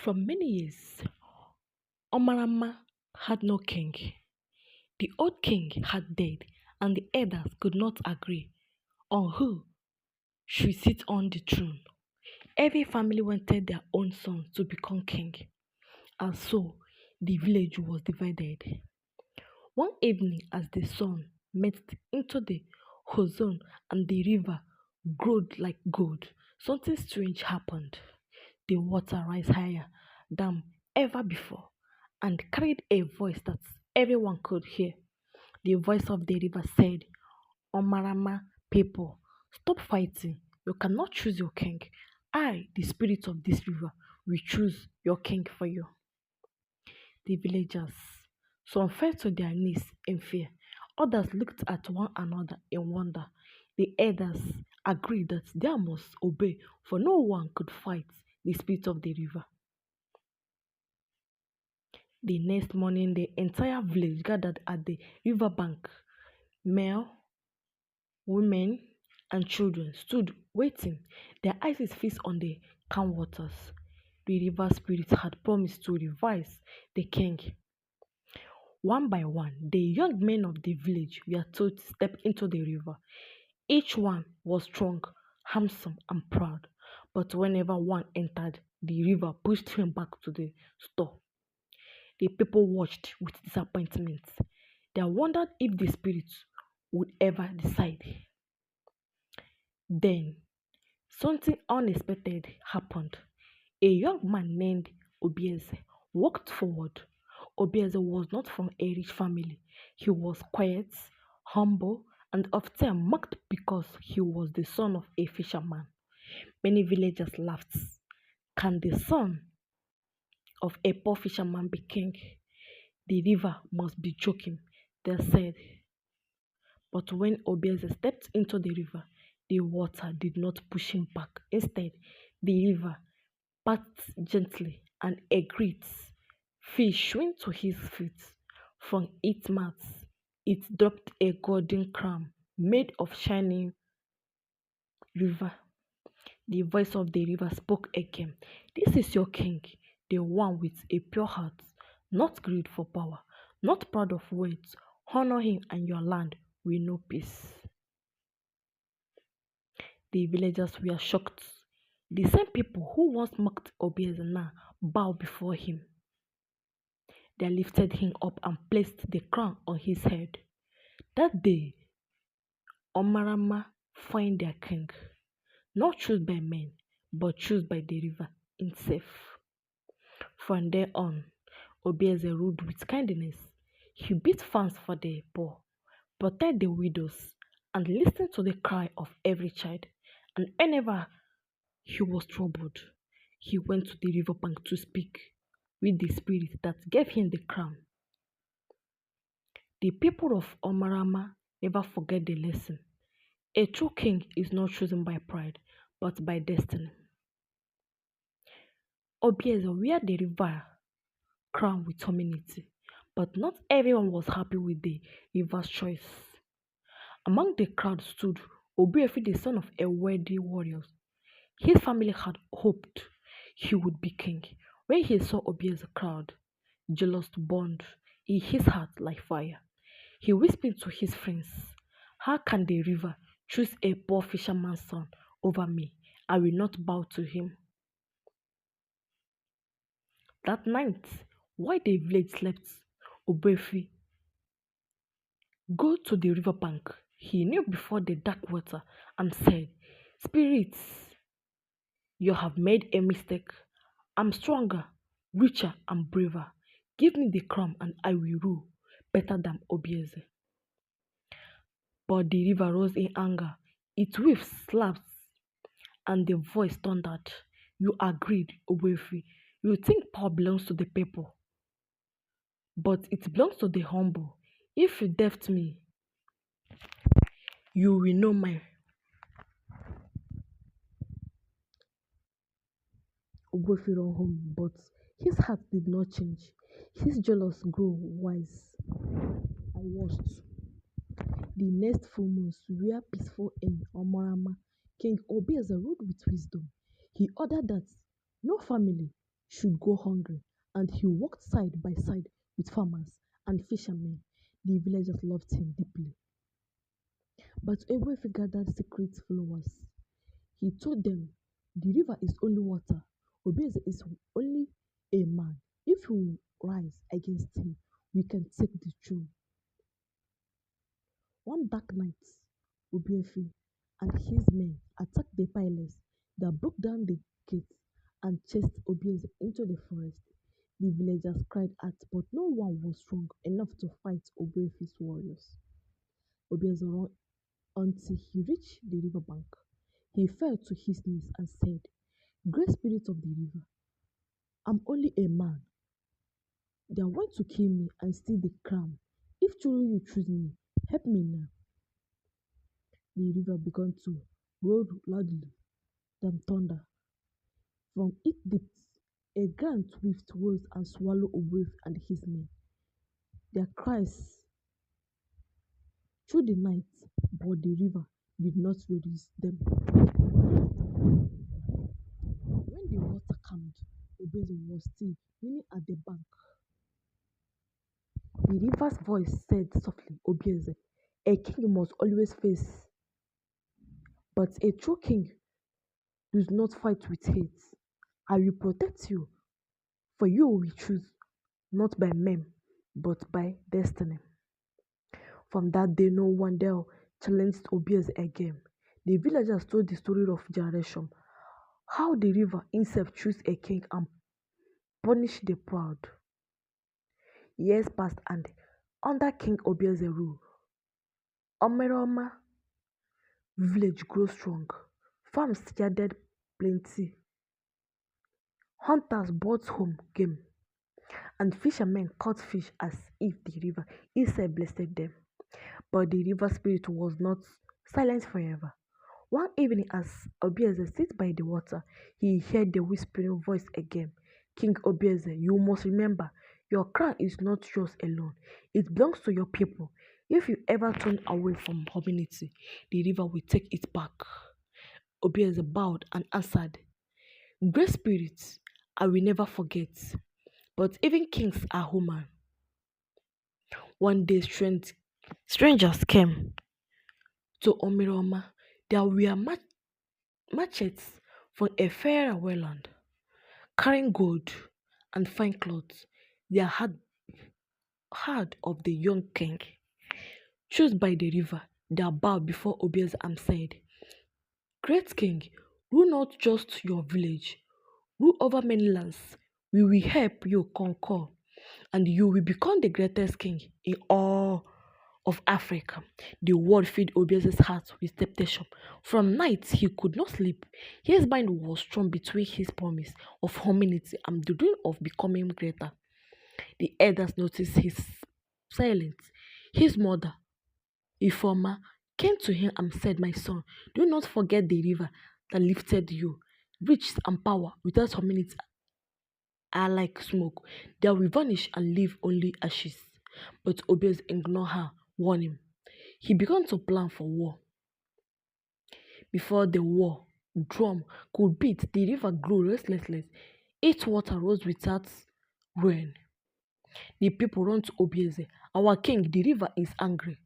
For many years, Omarama had no king. The old king had died, and the elders could not agree on who should sit on the throne. Every family wanted their own son to become king, and so the village was divided. One evening, as the sun met into the horizon and the river glowed like gold, something strange happened. The water rose higher than ever before and carried a voice that everyone could hear. The voice of the river said, Omarama people, stop fighting. You cannot choose your king. I, the spirit of this river, will choose your king for you. The villagers, some fell to their knees in fear. Others looked at one another in wonder. The elders agreed that they must obey, for no one could fight the spirit of the river. The next morning, the entire village gathered at the riverbank. Male, women, and children stood waiting, their eyes fixed on the calm waters. The river spirit had promised to revive the king. One by one, the young men of the village were told to step into the river. Each one was strong, handsome, and proud. But whenever one entered, the river pushed him back to the store. The people watched with disappointment. They wondered if the spirits would ever decide. Then, something unexpected happened. A young man named Obieze walked forward. Obieze was not from a rich family. He was quiet, humble, and often mocked because he was the son of a fisherman. Many villagers laughed. Can the son of a poor fisherman be king? The river must be joking, they said. But when Obieze stepped into the river, the water did not push him back. Instead, the river packed gently and a great fish went to his feet. From its mouth, it dropped a golden crown made of shining river. The voice of the river spoke again. This is your king, the one with a pure heart, not greed for power, not proud of words. Honor him and your land will know peace. The villagers were shocked. The same people who once mocked Obieze now bowed before him. They lifted him up and placed the crown on his head. That day, Omarama found their king, not chosen by men, but chosen by the river itself. From there on, Obieze ruled with kindness. He built farms for the poor, protected the widows, and listened to the cry of every child. And whenever he was troubled, he went to the riverbank to speak with the spirit that gave him the crown. The people of Omarama never forget the lesson. A true king is not chosen by pride, but by destiny. Obieze wear the river crown with humility, but not everyone was happy with the river's choice. Among the crowd stood Obieze, the son of a wealthy warrior. His family had hoped he would be king. When he saw Obieze's crowd, jealous burned in his heart like fire. He whispered to his friends, how can the river choose a poor fisherman's son over me? I will not bow to him. That night, while the village slept, Obieze go to the riverbank. He kneeled before the dark water and said, spirits, you have made a mistake. I'm stronger, richer, and braver. Give me the crown and I will rule better than Obieze. But the river rose in anger. Its waves slapped and the voice thundered. You agreed, Obieze. You think power belongs to the people, but it belongs to the humble. If you doubt me, you will know my Obieze ran home, but his heart did not change. His jealous grew wise and washed. The next few months were peaceful in Omarama. King Obieze ruled with wisdom. He ordered that no family should go hungry, and he walked side by side with farmers and fishermen. The villagers loved him deeply. But Obuefi gathered secret followers. He told them the river is only water. Obieze is only a man. If we rise against him, we can take the throne. One dark night, Obiefy and his men attacked the palace that broke down the gates and chased Obieze into the forest. The villagers cried out, but no one was strong enough to fight Obiefy's warriors. Obieze ran until he reached the river bank. He fell to his knees and said, Great spirit of the river, I'm only a man. They are going to kill me and steal the crown. If truly you choose me, help me now. The river began to roar loudly than thunder. From its depths, a giant swift rose and swallowed Obuefi and his men. Their cries through the night, but the river did not release them. When the water calmed, Obieze was still kneeling at the bank. The river's voice said softly, Obieze, a king must always face, but a true king does not fight with hate. I will protect you, for you will choose not by men, but by destiny. From that day, no one dare challenged Obieze again. The villagers told the story of generation, how the river himself chose a king and punished the proud. Years passed and under King Obieze rule, Omirima village grew strong. Farms yielded plenty. Hunters brought home game, and fishermen caught fish as if the river itself blessed them. But the river spirit was not silent forever. One evening, as Obieze sat by the water, he heard the whispering voice again. King Obieze, you must remember, your crown is not yours alone. It belongs to your people. If you ever turn away from humanity, the river will take it back. Obieze bowed and answered, Great spirits, I will never forget. But even kings are human. One day, strangers came to Omiroma. There were merchants from a faraway land, carrying gold and fine clothes. They had heard of the young king. Chosen by the river, they bowed before Obieze and said, Great king, rule not just your village, rule over many lands. We will help you conquer, and you will become the greatest king in all of Africa. The word filled Obieze's heart with temptation. From nights he could not sleep. His mind was torn between his promise of humanity and the dream of becoming greater. The elders noticed his silence. His mother, Ifoma, came to him and said, My son, do not forget the river that lifted you. Riches and power without humanity are like smoke. They will vanish and leave only ashes. But Obieze ignored her warning. He began to plan for war. Before the war drum could beat, the river grew restless. Its water rose without rain. The people ran to Obieze. Our king, the river is angry.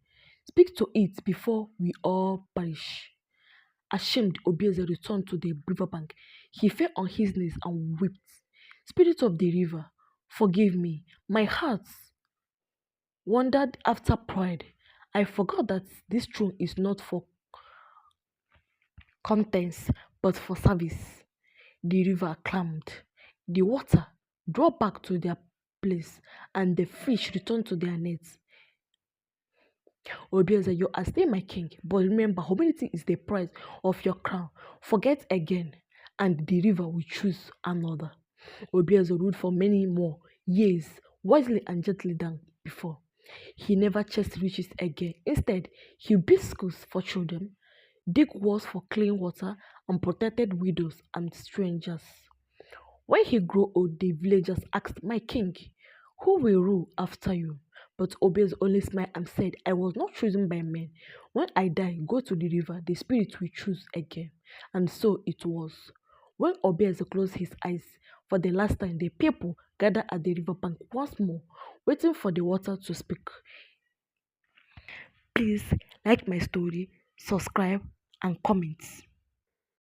Speak to it before we all perish. Ashamed, Obieze returned to the riverbank. He fell on his knees and wept. Spirit of the river, forgive me. My heart wandered after pride. I forgot that this throne is not for contents, but for service. The river clamored. The water dropped back to their place, and the fish returned to their nets. Obieze, you are still my king, but remember, humility is the price of your crown. Forget again, and the river will choose another. Obieze ruled for many more years, wisely and gently than before. He never chased riches again. Instead, he built schools for children, dug wells for clean water, and protected widows and strangers. When he grew old, the villagers asked, My king, who will rule after you? But Obieze only smiled and said, I was not chosen by men. When I die, go to the river, the spirit will choose again. And so it was. When Obieze closed his eyes, For the last time, the people gathered at the riverbank once more, waiting for the water to speak. Please like my story, subscribe, and comment.